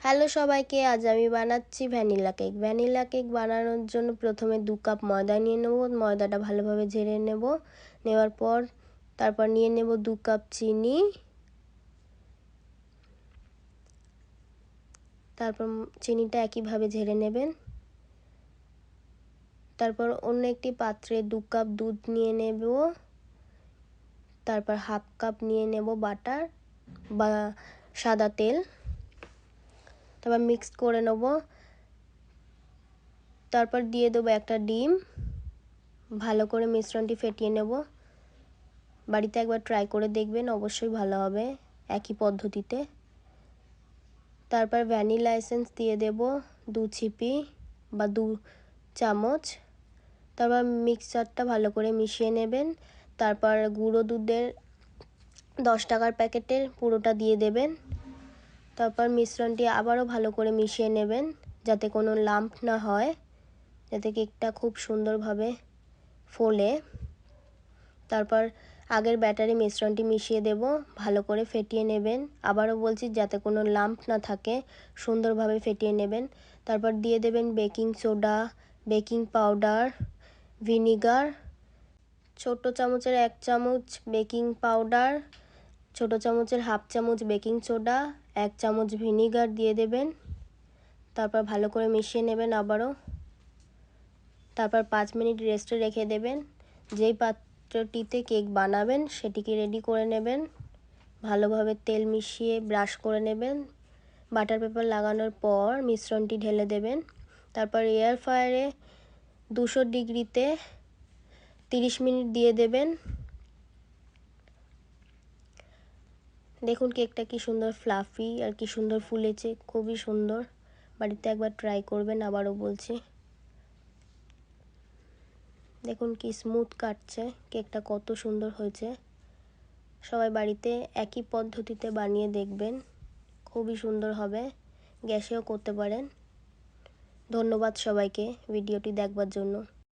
Hello সবাইকে, আজ আমি বানাচ্ছি ভ্যানিলা কেক। ভ্যানিলা কেক বানানোর জন্য প্রথমে 2 কাপ ময়দা নিয়ে নেব। ময়দাটা ভালোভাবে ঝেড়ে নেব। নেওয়ার পর তারপর নিয়ে নেব 2 কাপ চিনি। তারপর চিনিটা একইভাবে ঝেড়ে নেবেন। তারপর অন্য একটি পাত্রে 2 কাপ দুধ নিয়ে নেব। তারপর হাফ কাপ নিয়ে নেব বাটার বা সাদা তেল। তারপর মিক্স করে নেব। তারপর দিয়ে দেবো একটা ডিম। ভালো করে মিশ্রণটি ফেটিয়ে নেব। বাড়িতে একবার ট্রাই করে দেখবেন, অবশ্যই ভালো হবে একই পদ্ধতিতে। তারপর ভ্যানিলা এসেন্স দিয়ে দেব 2 ছিপি বা 2 চামচ। তারপর মিক্সচারটা ভালো করে মিশিয়ে নেবেন। তারপর গুঁড়ো দুধের 10 টাকার প্যাকেটের পুরোটা দিয়ে দেবেন। তারপর মিশ্রণটি আবারও ভালো করে মিশিয়ে নেবেন, যাতে কোনো লাম্প না হয়, যাতে কেকটা খুব সুন্দরভাবে ফোলে। তারপর আগের ব্যাটারে মিশ্রণটি মিশিয়ে দেব, ভালো করে ফেটিয়ে নেবেন। আবারও বলছি, যাতে কোনো লাম্প না থাকে, সুন্দরভাবে ফেটিয়ে নেবেন। তারপর দিয়ে দেবেন baking soda, baking powder, vinegar. ছোট চামচের 1 চামচ বেকিং পাউডার, ছোট চামচের হাফ চামচ বেকিং সোডা, 1 চামচ ভিনিগার দিয়ে দেবেন। তারপর ভালো করে মিশিয়ে নেবেন আবারও। তারপর 5 মিনিট রেস্টে রেখে দেবেন। যেই পাত্রটিতে কেক বানাবেন সেটিকে রেডি করে নেবেন। ভালোভাবে তেল মিশিয়ে ব্রাশ করে নেবেন। বাটার পেপার লাগানোর পর মিশ্রণটি ঢেলে দেবেন। তারপর এয়ার ফ্রায়ারে 200 ডিগ্রিতে 30 মিনিট দিয়ে দেবেন। দেখুন কেকটা কি সুন্দর ফ্লাফি আর কি সুন্দর ফুলেছে, খুবই সুন্দর। বাড়িতে একবার ট্রাই করবেন, আবারও বলছি। দেখুন কি স্মুথ কাটছে, কেকটা কত সুন্দর হয়েছে। সবাই বাড়িতে একই পদ্ধতিতে বানিয়ে দেখবেন, খুবই সুন্দর হবে। গ্যাসেও করতে পারেন। ধন্যবাদ সবাইকে ভিডিওটি দেখবার জন্য।